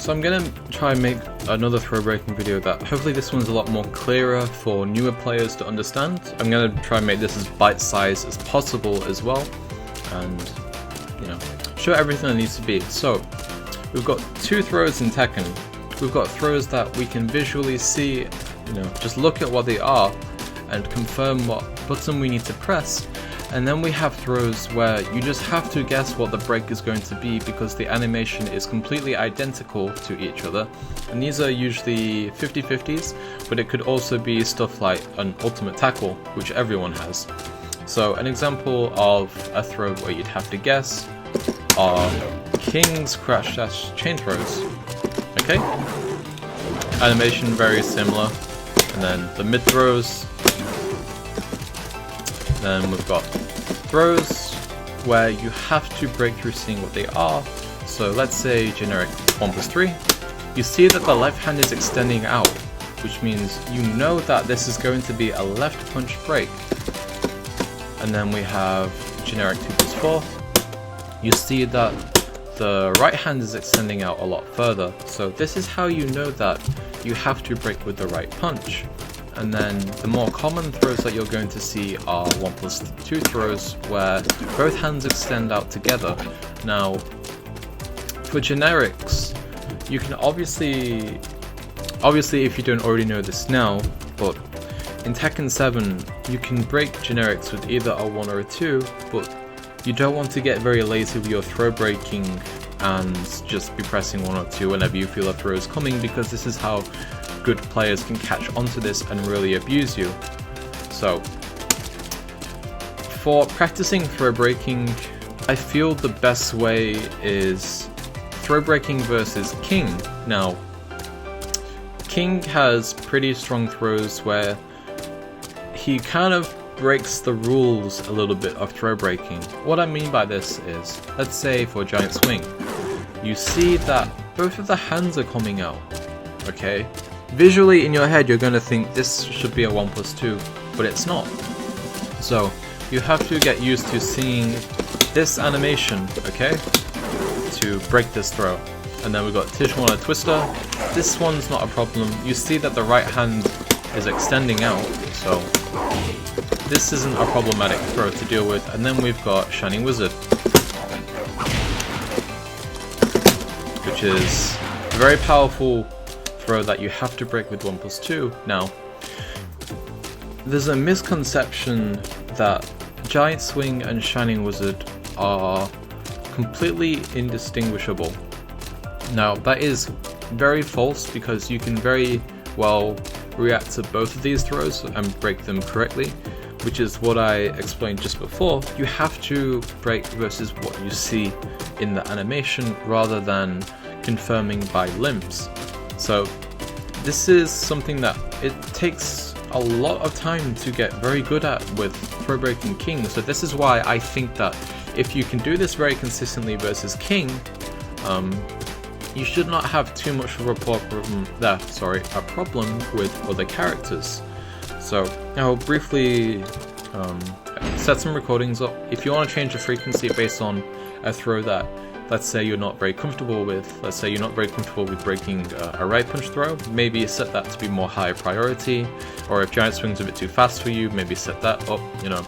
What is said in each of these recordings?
So I'm gonna try and make another throw breaking video that hopefully this one's a lot more clearer for newer players to understand. I'm gonna try and make this as bite-sized as possible as well, and you know, show everything that needs to be. So we've got two throws in Tekken. We've got throws that we can visually see, you know, just look at what they are and confirm what button we need to press. And then we have throws where you just have to guess what the break is going to be because the animation is completely identical to each other. And these are usually 50-50s, but it could also be stuff like an ultimate tackle, which everyone has. So an example of a throw where you'd have to guess are King's crash dash chain throws. Okay? Animation very similar. And then the mid throws. Then we've got throws where you have to break through seeing what they are. So let's say generic 1+3. You see that the left hand is extending out, which means you know that this is going to be a left punch break. And then we have generic 2+4. You see that the right hand is extending out a lot further. So this is how you know that you have to break with the right punch. And then the more common throws that you're going to see are 1+2 throws where both hands extend out together. Now, for generics, you can obviously if you don't already know this now, but in Tekken 7 you can break generics with either a 1 or a 2, but you don't want to get very lazy with your throw breaking and just be pressing 1 or 2 whenever you feel a throw is coming, because this is how good players can catch onto this and really abuse you. So for practicing throw breaking, I feel the best way is throw breaking versus King. Now, King has pretty strong throws where he kind of breaks the rules a little bit of throw breaking. What I mean by this is, let's say for Giant Swing, you see that both of the hands are coming out, okay? Visually in your head you're going to think this should be a 1+2, but it's not. So you have to get used to seeing this animation, okay, to break this throw. And then we've got Tijuana Twister. This one's not a problem. You see that the right hand is extending out, so this isn't a problematic throw to deal with. And then we've got Shining Wizard, which is a very powerful throw that you have to break with 1+2. Now, there's a misconception that Giant Swing and Shining Wizard are completely indistinguishable. Now, that is very false because you can very well react to both of these throws and break them correctly, which is what I explained just before. You have to break versus what you see in the animation rather than confirming by limbs. So this is something that it takes a lot of time to get very good at with throw breaking King. So this is why I think that if you can do this very consistently versus King, you should not have too much of a problem with other characters. So I'll briefly set some recordings up. If you want to change the frequency based on a throw that, let's say you're not very comfortable with, breaking a right punch throw, maybe set that to be more high priority, or if Giant Swing's a bit too fast for you, maybe set that up, you know,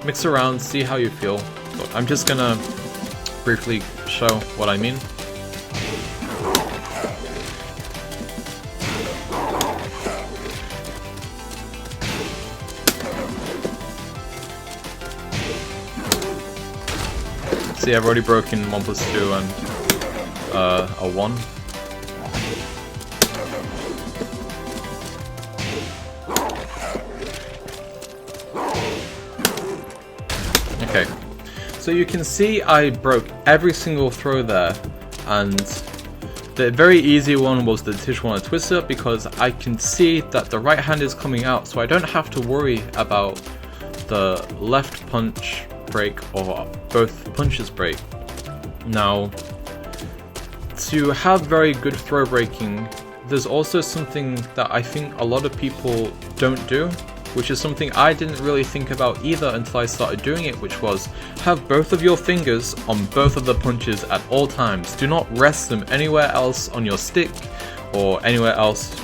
mix around, see how you feel. But I'm just gonna briefly show what I mean. See, I've already broken 1+2 and a 1. Okay, so you can see I broke every single throw there, and the very easy one was the Tijuana Twister because I can see that the right hand is coming out, so I don't have to worry about the left punch break or both punches break. Now, to have very good throw breaking, there's also something that I think a lot of people don't do, which is something I didn't really think about either until I started doing it, which was have both of your fingers on both of the punches at all times. Do not rest them anywhere else on your stick or anywhere else.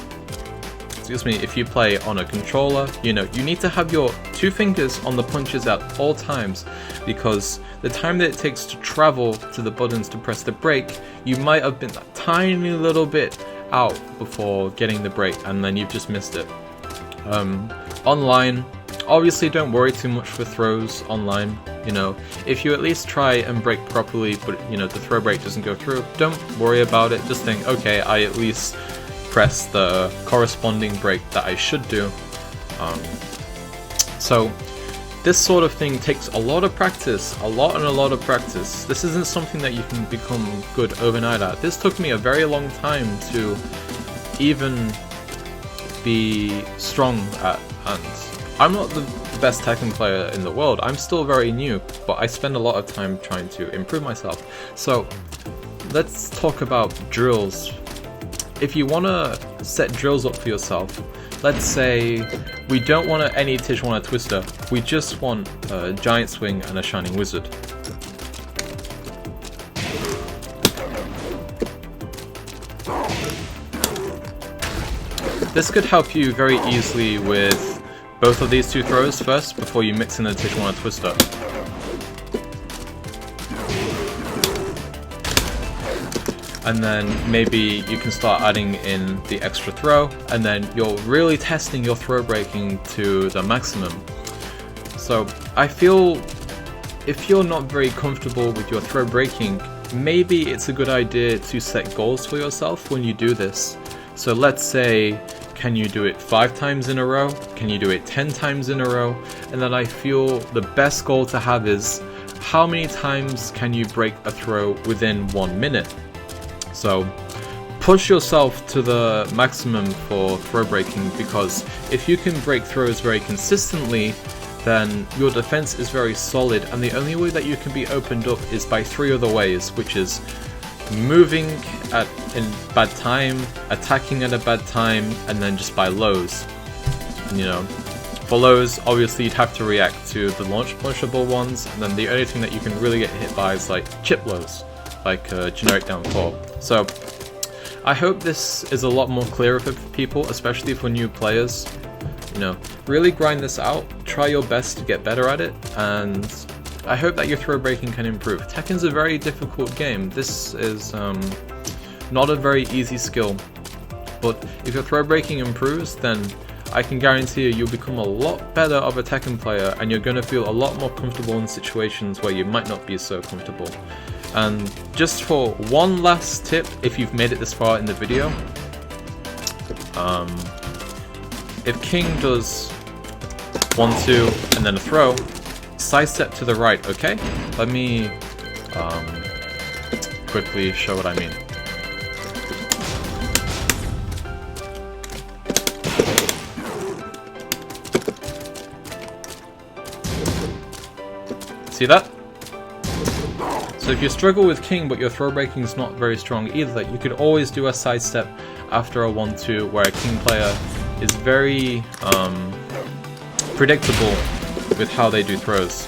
Excuse me, if you play on a controller, you know, you need to have your 2 fingers on the punches at all times, because the time that it takes to travel to the buttons to press the brake, you might have been a tiny little bit out before getting the brake and then you've just missed it. Online, obviously don't worry too much for throws online, you know, if you at least try and brake properly but you know the throw brake doesn't go through, don't worry about it, just think, okay, I at least press the corresponding brake that I should do. So this sort of thing takes a lot of practice, a lot of practice. This isn't something that you can become good overnight at. This took me a very long time to even be strong at, and I'm not the best Tekken player in the world, I'm still very new, but I spend a lot of time trying to improve myself. So let's talk about drills. If you want to set drills up for yourself, let's say we don't want any Tijuana Twister, we just want a Giant Swing and a Shining Wizard. This could help you very easily with both of these 2 throws first before you mix in the Tijuana Twister. And then maybe you can start adding in the extra throw, and then you're really testing your throw breaking to the maximum. So I feel if you're not very comfortable with your throw breaking, maybe it's a good idea to set goals for yourself when you do this. So let's say, can you do it 5 times in a row? Can you do it 10 times in a row? And then I feel the best goal to have is how many times can you break a throw within 1 minute? So push yourself to the maximum for throw breaking, because if you can break throws very consistently, then your defense is very solid, and the only way that you can be opened up is by 3 other ways, which is moving in bad time, attacking at a bad time, and then just by lows. You know, for lows, obviously you'd have to react to the launch punishable ones, and then the only thing that you can really get hit by is like chip lows, like generic down 4. So I hope this is a lot more clearer for people, especially for new players. You know, really grind this out, try your best to get better at it, and I hope that your throw breaking can improve. Tekken's a very difficult game. This is not a very easy skill, but if your throw breaking improves, then I can guarantee you'll become a lot better of a Tekken player, and you're going to feel a lot more comfortable in situations where you might not be so comfortable. And just for one last tip, if you've made it this far in the video, if King does 1-2 and then a throw, sidestep to the right, okay? Let me quickly show what I mean. See that? So if you struggle with King but your throw breaking is not very strong either, you could always do a sidestep after a 1-2 where a King player is very predictable with how they do throws.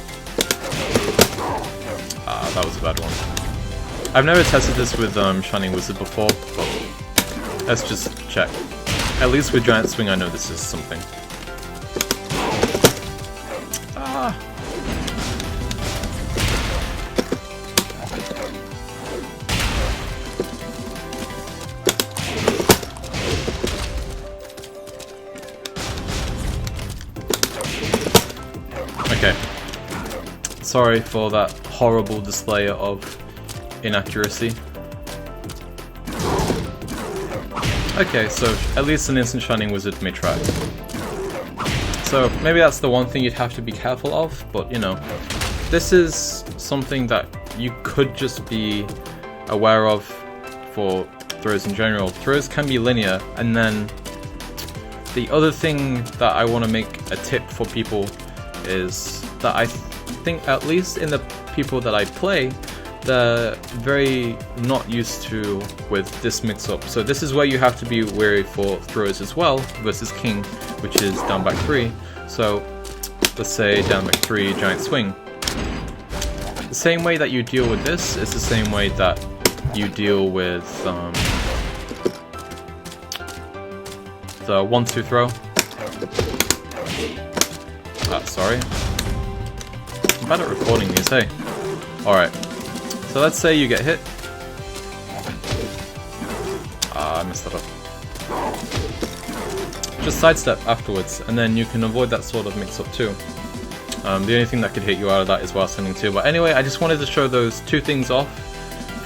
That was a bad one. I've never tested this with Shining Wizard before, but let's just check. At least with Giant Swing I know this is something. Okay. Sorry for that horrible display of inaccuracy. Okay, so at least an instant Shining Wizard may try. So maybe that's the one thing you'd have to be careful of, but you know, this is something that you could just be aware of for throws in general. Throws can be linear, and then the other thing that I want to make a tip for people is that I think, at least in the people that I play, they're very not used to with this mix-up. So this is where you have to be wary for throws as well, versus King, which is down back 3. So let's say down like 3 giant swing. The same way that you deal with this is the same way that you deal with the 1-2 throw. Sorry. I'm bad at recording these, hey. Alright. So let's say you get hit. I messed that up. Just sidestep afterwards, and then you can avoid that sort of mix-up too. The only thing that could hit you out of that is while sending 2. But anyway, I just wanted to show those 2 things off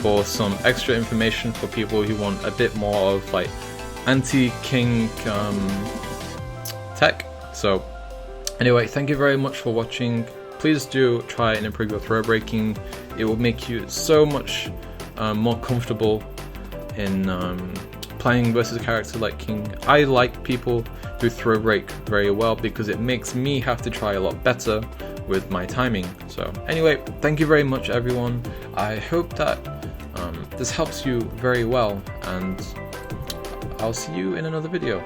for some extra information for people who want a bit more of like anti-king tech. So anyway, thank you very much for watching. Please do try and improve your throw breaking. It will make you so much more comfortable in playing versus a character like King. I like people who throw break very well because it makes me have to try a lot better with my timing. So anyway, thank you very much everyone. I hope that this helps you very well, and I'll see you in another video.